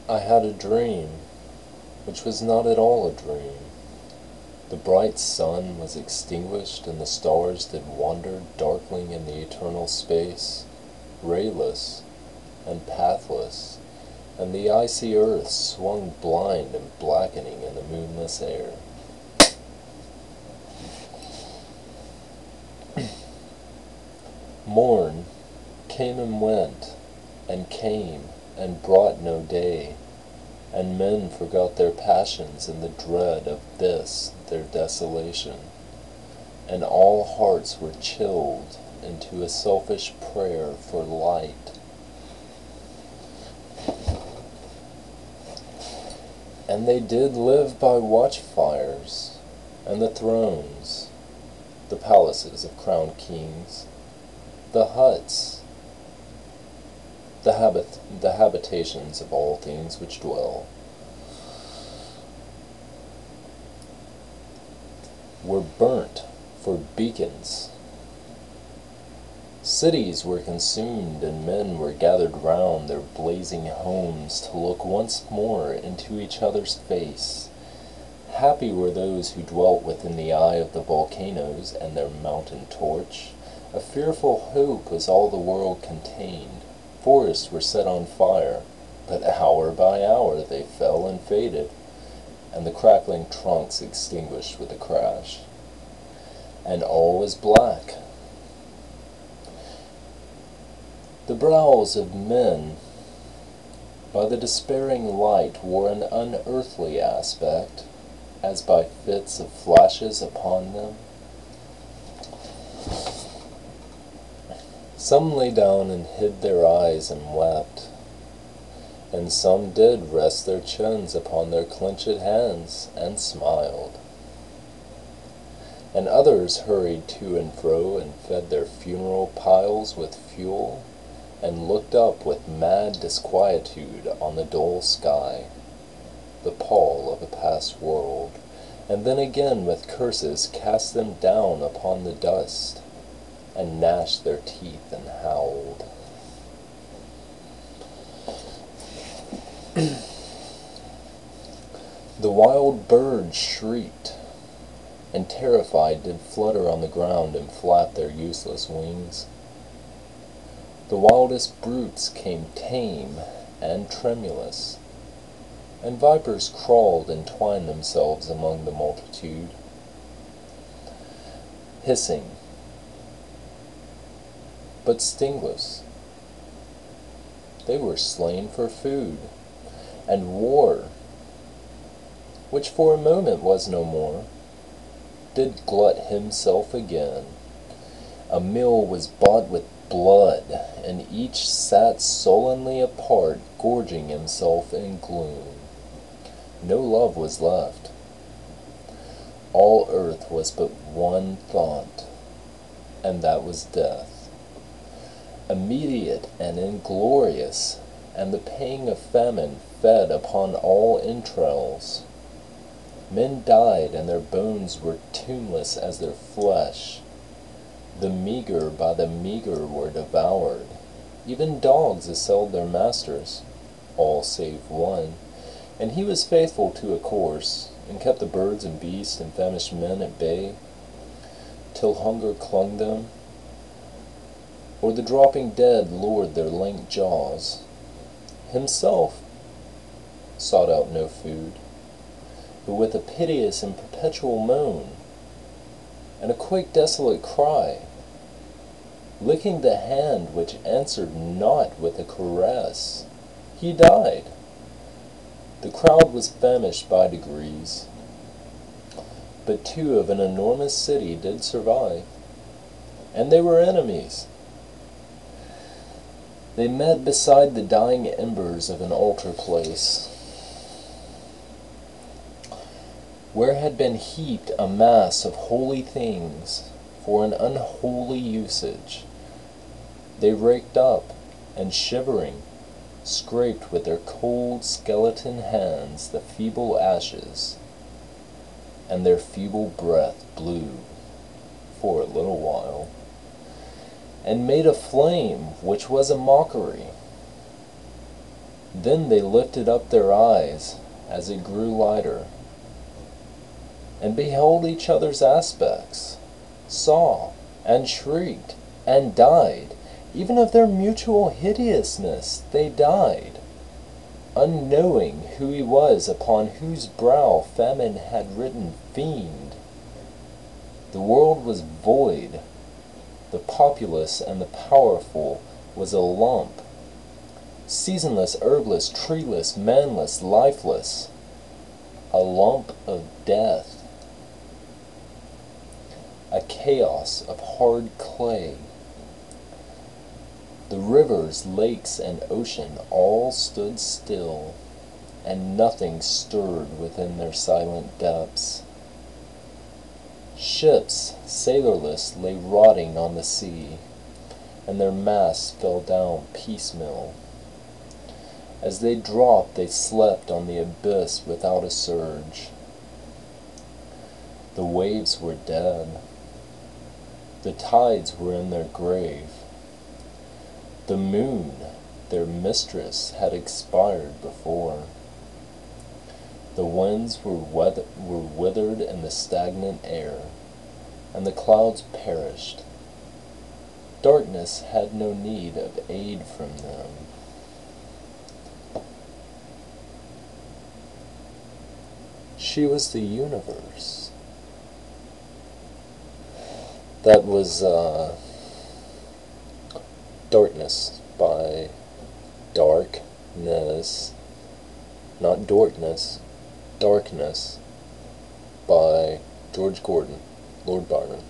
I had a dream, which was not at all a dream. The bright sun was extinguished, and the stars that wandered darkling in the eternal space, rayless and pathless, and the icy earth swung blind and blackening in the moonless air. Morn came and came, and brought no day, and men forgot their passions in the dread of this their desolation, and all hearts were chilled into a selfish prayer for light. And they did live by watchfires, and the thrones, the palaces of crowned kings, the huts, the habitations of all things which dwell, were burnt for beacons. Cities were consumed, and men were gathered round their blazing homes to look once more into each other's face. Happy were those who dwelt within the eye of the volcanoes and their mountain torch. A fearful hope was all the world contained. Forests were set on fire, but hour by hour they fell and faded, and the crackling trunks extinguished with a crash. And all was black. The brows of men, by the despairing light, wore an unearthly aspect, as by fits of flashes upon them. Some lay down and hid their eyes and wept, and some did rest their chins upon their clenched hands and smiled. And others hurried to and fro and fed their funeral piles with fuel, and looked up with mad disquietude on the dull sky, the pall of a past world, and then again with curses cast them down upon the dust, and gnashed their teeth and howled. The wild birds shrieked, and terrified did flutter on the ground and flap their useless wings. The wildest brutes came tame and tremulous, and vipers crawled and twined themselves among the multitude, hissing, but stingless. They were slain for food, and war, which for a moment was no more, did glut himself again. A meal was bought with blood, and each sat sullenly apart, gorging himself in gloom. No love was left. All earth was but one thought, and that was death. Immediate and inglorious, and the pang of famine fed upon all entrails. Men died, and their bones were tuneless as their flesh. The meager by the meager were devoured. Even dogs assailed their masters, all save one, and he was faithful to a course, and kept the birds and beasts and famished men at bay, till hunger clung them, or the dropping dead lured their lank jaws. Himself sought out no food, but with a piteous and perpetual moan, and a quick desolate cry, licking the hand which answered not with a caress, he died. The crowd was famished by degrees, but two of an enormous city did survive, and they were enemies. They met beside the dying embers of an altar place, where had been heaped a mass of holy things for an unholy usage. They raked up, and shivering, scraped with their cold skeleton hands the feeble ashes, and their feeble breath blew for a little while, and made a flame which was a mockery. Then they lifted up their eyes as it grew lighter, and beheld each other's aspects, saw, and shrieked, and died. Even of their mutual hideousness they died, unknowing who he was upon whose brow famine had written fiend. The world was void, the populous and the powerful was a lump, seasonless, herbless, treeless, manless, lifeless, a lump of death, a chaos of hard clay. The rivers, lakes, and ocean all stood still, and nothing stirred within their silent depths. Ships, sailorless, lay rotting on the sea, and their masts fell down piecemeal. As they dropped, they slept on the abyss without a surge. The waves were dead. The tides were in their grave. The moon, their mistress, had expired before. The winds were withered in the stagnant air, and the clouds perished. Darkness had no need of aid from them. She was the universe. That was Darkness by Darkness, not Dorkness, Darkness by George Gordon, Lord Byron.